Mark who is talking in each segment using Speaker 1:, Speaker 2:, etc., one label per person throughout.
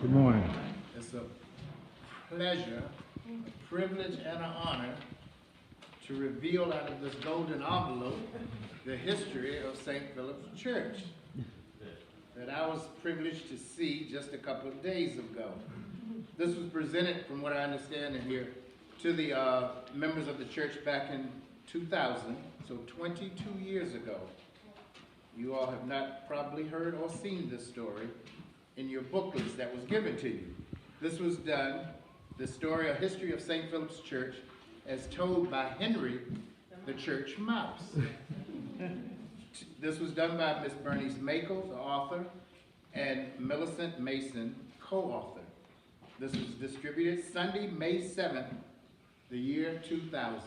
Speaker 1: Good morning.
Speaker 2: It's a pleasure, a privilege, and an honor to reveal out of this golden envelope the history of St. Philip's Church that I was privileged to see just a couple of days ago. This was presented, from what I understand in here, to the members of the church back in 2000, so 22 years ago. You all have not probably heard or seen this story in your booklets that was given to you. This was done, the story, a history of St. Philip's Church, as told by Henry, the church mouse. This was done by Miss Bernice Makel, the author, and Millicent Mason, co-author. This was distributed Sunday, May 7th, the year 2000,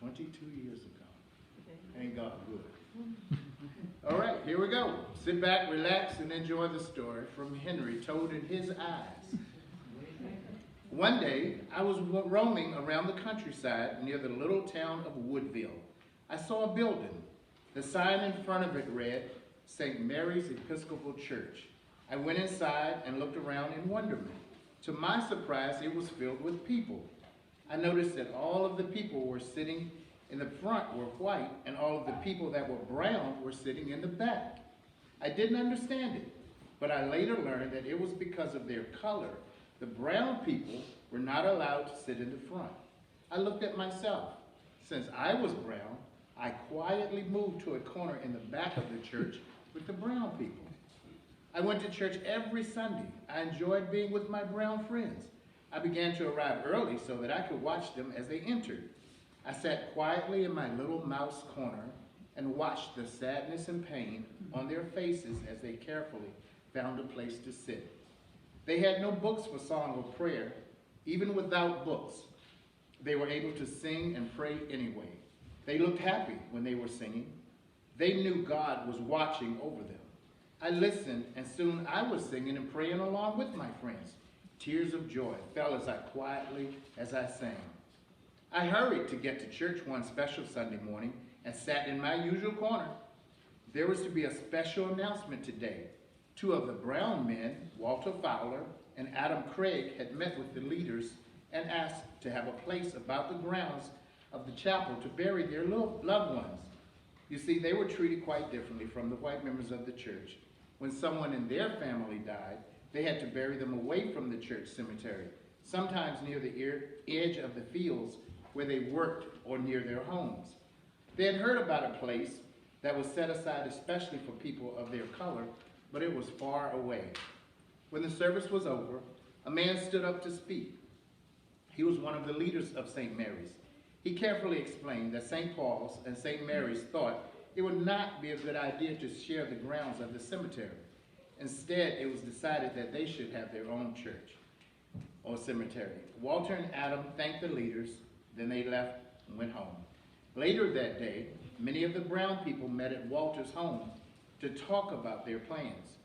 Speaker 2: 22 years ago. Ain't God good? All right, here we go. Sit back, relax, and enjoy the story from Henry, told in his eyes. One day, I was roaming around the countryside near the little town of Woodville. I saw a building. The sign in front of it read, St. Mary's Episcopal Church. I went inside and looked around in wonderment. To my surprise, it was filled with people. I noticed that all of the people were sitting in the front were white, and all of the people that were brown were sitting in the back. I didn't understand it, but I later learned that it was because of their color. The brown people were not allowed to sit in the front. I looked at myself. Since I was brown, I quietly moved to a corner in the back of the church with the brown people. I went to church every Sunday. I enjoyed being with my brown friends. I began to arrive early so that I could watch them as they entered. I sat quietly in my little mouse corner and watched the sadness and pain on their faces as they carefully found a place to sit. They had no books for song or prayer. Even without books, they were able to sing and pray anyway. They looked happy when they were singing. They knew God was watching over them. I listened, and soon I was singing and praying along with my friends. Tears of joy fell as I sang. I hurried to get to church one special Sunday morning and sat in my usual corner. There was to be a special announcement today. Two of the brown men, Walter Fowler and Adam Craig, had met with the leaders and asked to have a place about the grounds of the chapel to bury their loved ones. You see, they were treated quite differently from the white members of the church. When someone in their family died, they had to bury them away from the church cemetery, sometimes near the edge of the fields where they worked or near their homes. They had heard about a place that was set aside especially for people of their color, but it was far away. When the service was over, a man stood up to speak. He was one of the leaders of St. Mary's. He carefully explained that St. Paul's and St. Mary's thought it would not be a good idea to share the grounds of the cemetery. Instead, it was decided that they should have their own church or cemetery. Walter and Adam thanked the leaders. Then they left and went home. Later that day, many of the brown people met at Walter's home to talk about their plans.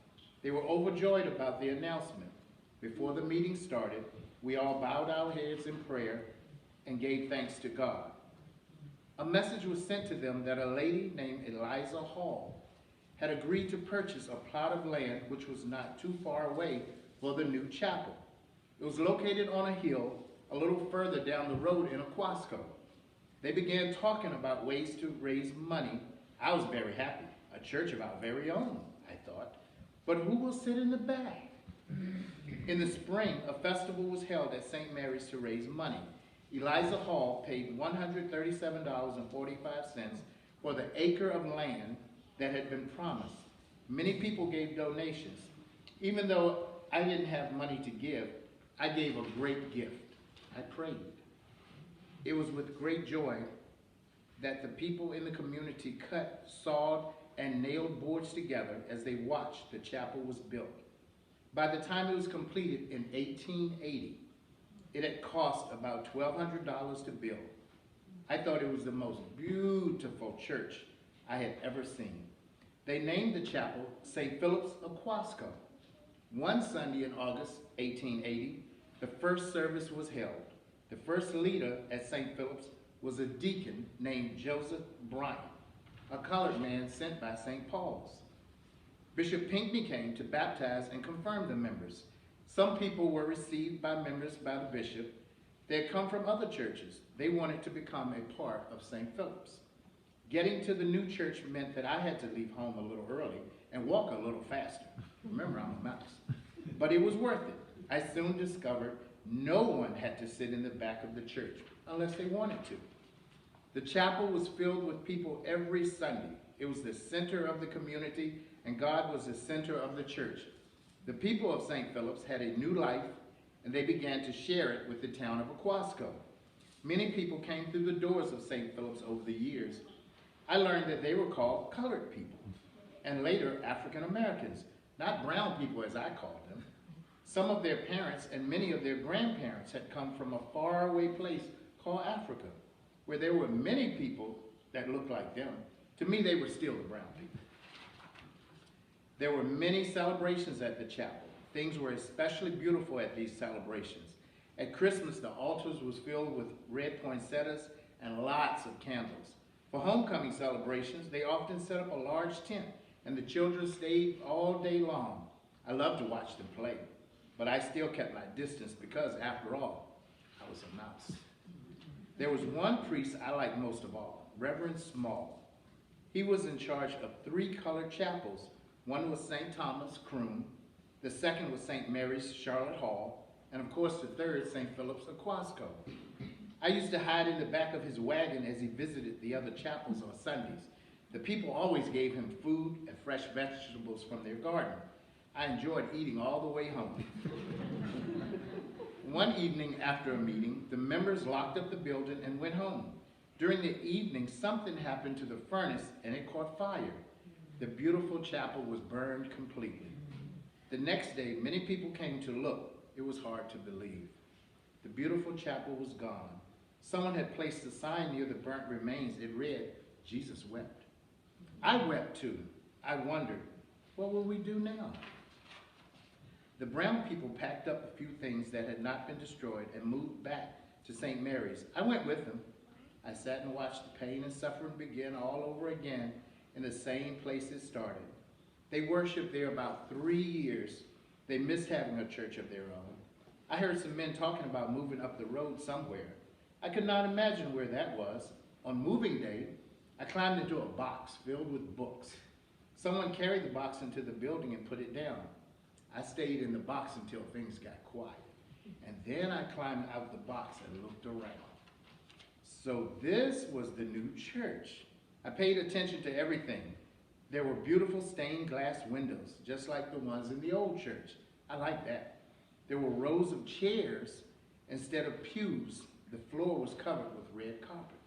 Speaker 2: They were overjoyed about the announcement. Before the meeting started, we all bowed our heads in prayer and gave thanks to God. A message was sent to them that a lady named Eliza Hall had agreed to purchase a plot of land which was not too far away for the new chapel. It was located on a hill a little further down the road in Aquasco. They began talking about ways to raise money. I was very happy. A church of our very own, I thought. But who will sit in the back? In the spring, a festival was held at St. Mary's to raise money. Eliza Hall paid $137.45 for the acre of land that had been promised. Many people gave donations. Even though I didn't have money to give, I gave a great gift. I prayed. It was with great joy that the people in the community cut, sawed, and nailed boards together as they watched the chapel was built. By the time it was completed in 1880, it had cost about $1,200 to build. I thought it was the most beautiful church I had ever seen. They named the chapel St. Philip's Aquasco. One Sunday in August 1880, the first service was held. The first leader at St. Philip's was a deacon named Joseph Bryant, a colored man sent by St. Paul's. Bishop Pinckney came to baptize and confirm the members. Some people were received by members by the bishop. They had come from other churches. They wanted to become a part of St. Philip's. Getting to the new church meant that I had to leave home a little early and walk a little faster. Remember, I'm a mouse. But it was worth it. I soon discovered no one had to sit in the back of the church unless they wanted to. The chapel was filled with people every Sunday. It was the center of the community, and God was the center of the church. The people of St. Philip's had a new life, and they began to share it with the town of Aquasco. Many people came through the doors of St. Philip's over the years. I learned that they were called colored people, and later African Americans, not brown people as I called them. Some of their parents and many of their grandparents had come from a faraway place called Africa, where there were many people that looked like them. To me, they were still the brown people. There were many celebrations at the chapel. Things were especially beautiful at these celebrations. At Christmas, the altars was filled with red poinsettias and lots of candles. For homecoming celebrations, they often set up a large tent, and the children stayed all day long. I loved to watch them play, but I still kept my distance because, after all, I was a mouse. There was one priest I liked most of all, Reverend Small. He was in charge of 3 colored chapels. One was St. Thomas, Croom. The second was St. Mary's, Charlotte Hall. And of course, the third, St. Philip's, Aquasco. I used to hide in the back of his wagon as he visited the other chapels on Sundays. The people always gave him food and fresh vegetables from their garden. I enjoyed eating all the way home. One evening after a meeting, the members locked up the building and went home. During the evening, something happened to the furnace and it caught fire. The beautiful chapel was burned completely. The next day, many people came to look. It was hard to believe. The beautiful chapel was gone. Someone had placed a sign near the burnt remains. It read, "Jesus wept." I wept too. I wondered, what will we do now? The brown people packed up a few things that had not been destroyed and moved back to St. Mary's. I went with them. I sat and watched the pain and suffering begin all over again in the same place it started. They worshiped there about 3 years. They missed having a church of their own. I heard some men talking about moving up the road somewhere. I could not imagine where that was. On moving day, I climbed into a box filled with books. Someone carried the box into the building and put it down. I stayed in the box until things got quiet. And then I climbed out the box and looked around. So this was the new church. I paid attention to everything. There were beautiful stained glass windows, just like the ones in the old church. I like that. There were rows of chairs instead of pews. The floor was covered with red carpet.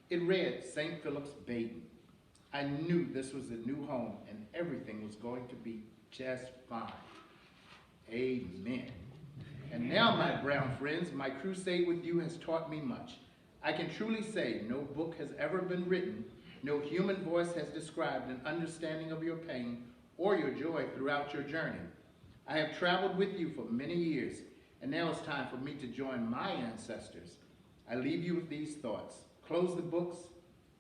Speaker 2: It read, St. Philip's Baden. I knew this was a new home and everything was going to be just fine. Amen. And now, my brown friends, my crusade with you has taught me much. I can truly say no book has ever been written, no human voice has described an understanding of your pain or your joy throughout your journey. I have traveled with you for many years, and now it's time for me to join my ancestors. I leave you with these thoughts. Close the books,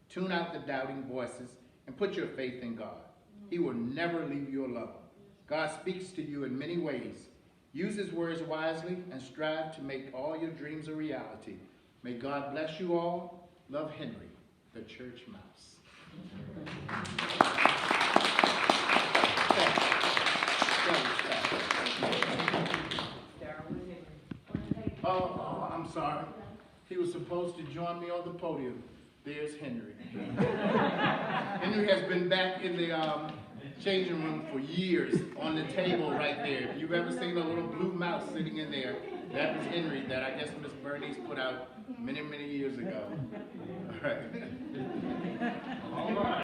Speaker 2: tune out the doubting voices, and put your faith in God. He will never leave you alone. God speaks to you in many ways. Use his words wisely and strive to make all your dreams a reality. May God bless you all. Love, Henry, the church mouse. Oh, I'm sorry. He was supposed to join me on the podium. There's Henry. Henry has been back in the changing room for years on the table right there. If you've ever seen a little blue mouse sitting in there, that was Henry that I guess Miss Bernice put out many, many years ago. All right. All right.